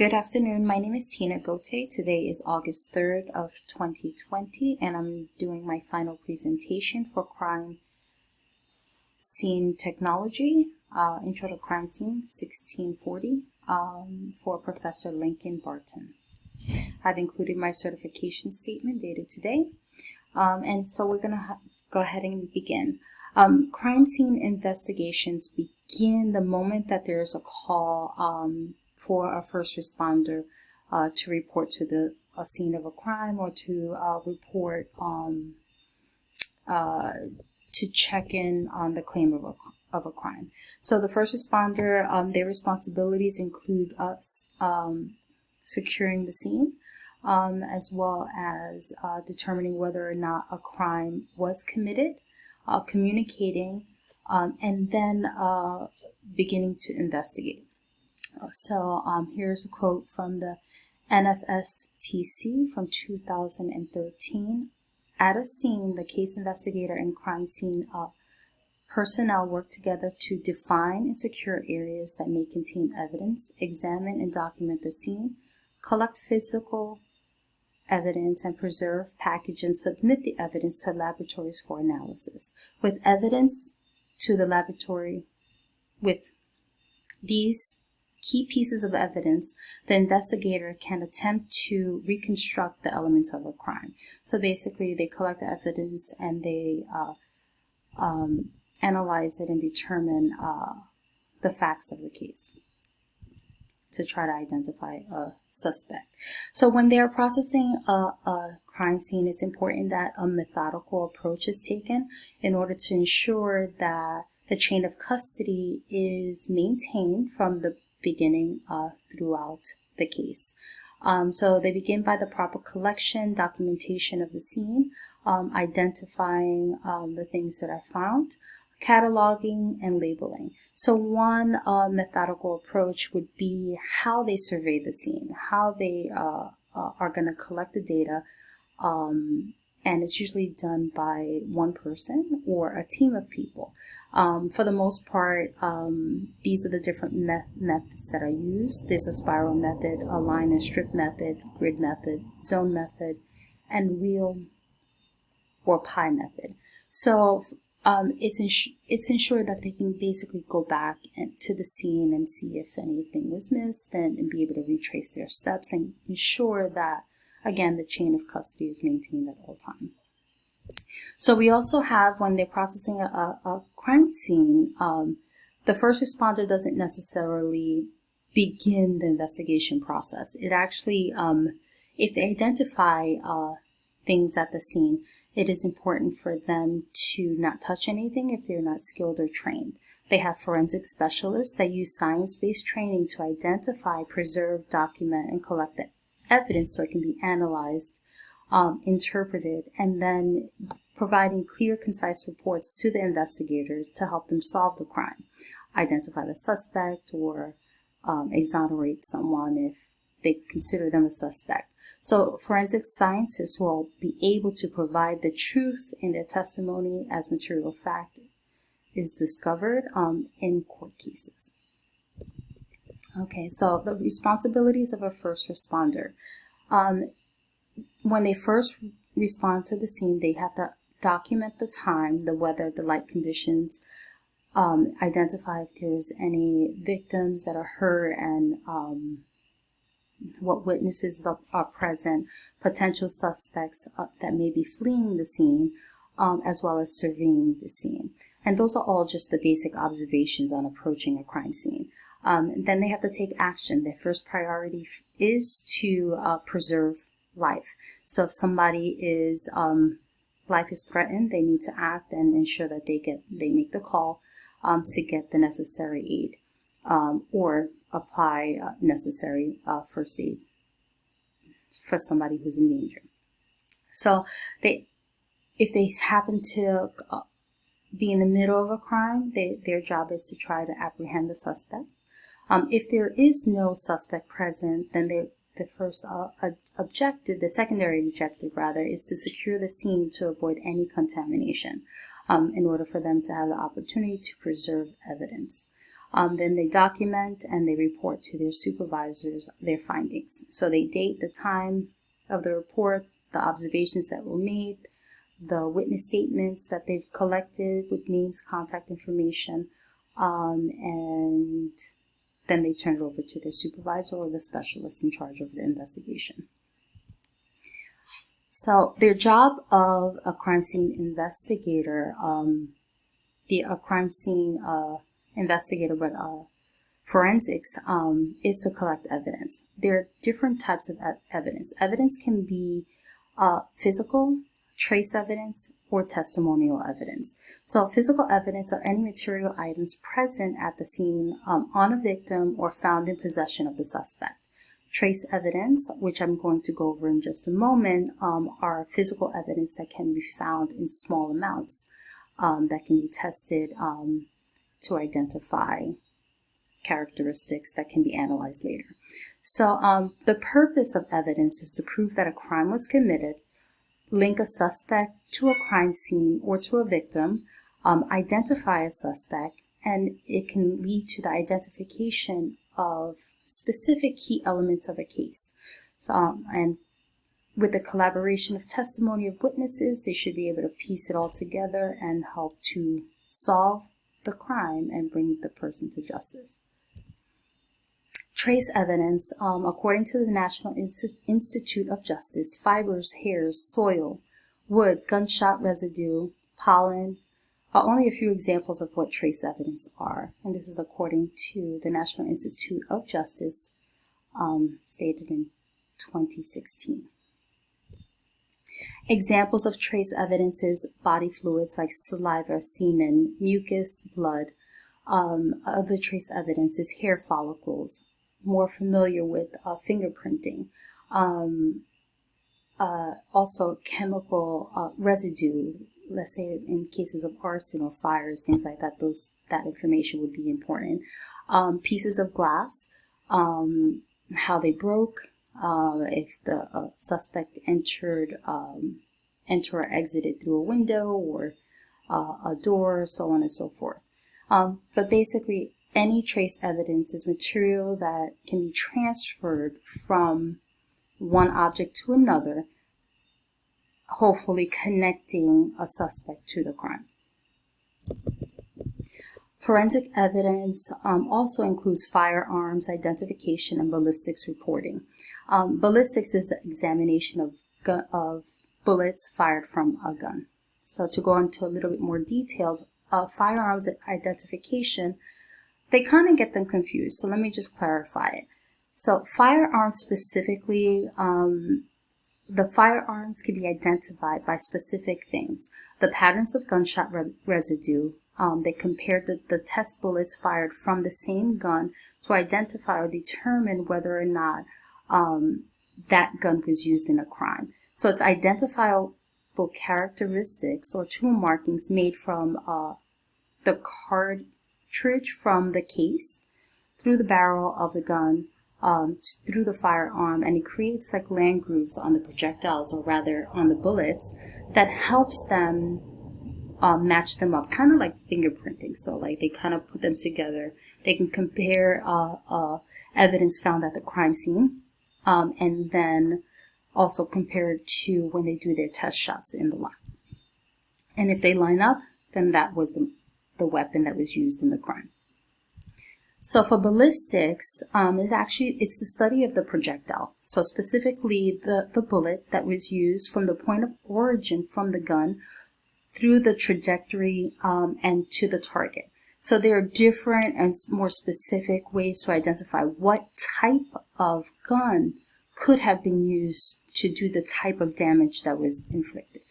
Good afternoon. My name is Tina Gote. Today is August 3rd of 2020, and I'm doing my final presentation for Crime Scene Technology, Intro to Crime Scene 1640, for Professor Lincoln Barton. I've included my certification statement dated today, and so we're going to go ahead and begin. Crime scene investigations begin the moment that there's a call for a first responder to report to a scene of a crime or to report to check in on the claim of a crime. So the first responder, their responsibilities include securing the scene, as well as determining whether or not a crime was committed, communicating, and then beginning to investigate. So here's a quote from the NFSTC from 2013. At a scene, the case investigator and crime scene personnel work together to define and secure areas that may contain evidence, examine and document the scene, collect physical evidence, and preserve, package, and submit the evidence to laboratories for analysis. With evidence to the laboratory, with these key pieces of evidence, the investigator can attempt to reconstruct the elements of a crime. So basically, they collect the evidence and they analyze it and determine the facts of the case to try to identify a suspect. So when they're processing a crime scene, it's important that a methodical approach is taken in order to ensure that the chain of custody is maintained from the beginning throughout the case. So they begin by the proper collection, documentation of the scene, identifying the things that are found, cataloging, and labeling. So one methodical approach would be how they survey the scene, how they are going to collect the data, and it's usually done by one person or a team of people. For the most part, these are the different methods that are used. There's a spiral method, a line and strip method, grid method, zone method, and wheel or pie method. So it's ensured that they can basically go back to the scene and see if anything was missed and be able to retrace their steps and ensure that, again, the chain of custody is maintained at all times. So we also have, when they're processing a crime scene, the first responder doesn't necessarily begin the investigation process. It actually, if they identify things at the scene, it is important for them to not touch anything if they're not skilled or trained. They have forensic specialists that use science-based training to identify, preserve, document, and collect the evidence so it can be analyzed, interpreted, and then providing clear, concise reports to the investigators to help them solve the crime, identify the suspect, or exonerate someone if they consider them a suspect. So forensic scientists will be able to provide the truth in their testimony as material fact is discovered in court cases. Okay, so the responsibilities of a first responder. When they first respond to the scene, they have to document the time, the weather, the light conditions, identify if there's any victims that are hurt, and what witnesses are present, potential suspects that may be fleeing the scene, as well as surveying the scene. And those are all just the basic observations on approaching a crime scene. Then they have to take action. Their first priority is to preserve life. So if somebody life is threatened, they need to act and ensure that they make the call to get the necessary aid, or apply necessary first aid for somebody who's in danger. So if they happen to be in the middle of a crime, their job is to try to apprehend the suspect. If there is no suspect present, then the first objective, the secondary objective rather, is to secure the scene to avoid any contamination, in order for them to have the opportunity to preserve evidence. Then they document and they report to their supervisors their findings. So they date the time of the report, the observations that were made, the witness statements that they've collected with names, contact information, and then they turn it over to their supervisor or the specialist in charge of the investigation. So their job of a crime scene investigator, forensics, is to collect evidence. There are different types of evidence. Evidence can be physical, trace evidence, or testimonial evidence. So physical evidence are any material items present at the scene on a victim or found in possession of the suspect. Trace evidence, which I'm going to go over in just a moment, are physical evidence that can be found in small amounts that can be tested to identify characteristics that can be analyzed later. So the purpose of evidence is to prove that a crime was committed, link a suspect to a crime scene or to a victim, identify a suspect, and it can lead to the identification of specific key elements of a case. So, and with the collaboration of testimony of witnesses, they should be able to piece it all together and help to solve the crime and bring the person to justice. Trace evidence, according to the National Institute of Justice, fibers, hairs, soil, wood, gunshot residue, pollen, are only a few examples of what trace evidence are. And this is according to the National Institute of Justice, stated in 2016. Examples of trace evidence is body fluids like saliva, semen, mucus, blood. Other trace evidence is hair follicles, more familiar with fingerprinting. Also chemical residue, let's say in cases of arson or fires, things like that, that information would be important. Pieces of glass, how they broke, if the suspect entered or exited through a window or a door, so on and so forth. But basically, any trace evidence is material that can be transferred from one object to another, hopefully connecting a suspect to the crime. Forensic evidence also includes firearms identification and ballistics reporting. Ballistics is the examination of bullets fired from a gun. So to go into a little bit more detailed, firearms identification, they kind of get them confused. So let me just clarify it. So firearms specifically, the firearms can be identified by specific things. The patterns of gunshot residue, they compared the test bullets fired from the same gun to identify or determine whether or not that gun was used in a crime. So it's identifiable characteristics or tool markings made from the cartridge from the case through the barrel of the gun, through the firearm, and it creates like land grooves on the projectiles, or rather on the bullets, that helps them match them up, kind of like fingerprinting. So like they kind of put them together. They can compare evidence found at the crime scene, and then also compare it to when they do their test shots in the lab. And if they line up, then that was the weapon that was used in the crime. So for ballistics, it's the study of the projectile. So specifically the bullet that was used from the point of origin from the gun through the trajectory and to the target. So there are different and more specific ways to identify what type of gun could have been used to do the type of damage that was inflicted.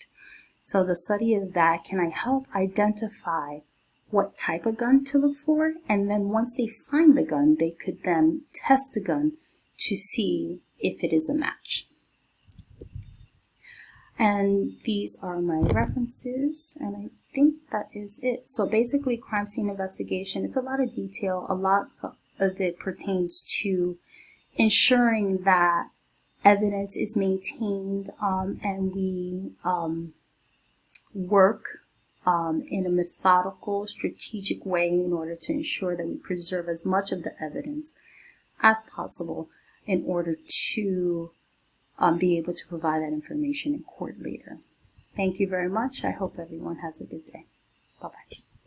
So the study of that can help identify what type of gun to look for, and then once they find the gun, they could then test the gun to see if it is a match. And these are my references, and I think that is it. So basically, crime scene investigation, it's a lot of detail. A lot of it pertains to ensuring that evidence is maintained, and we work in a methodical, strategic way in order to ensure that we preserve as much of the evidence as possible in order to be able to provide that information in court later. Thank you very much. I hope everyone has a good day. Bye-bye.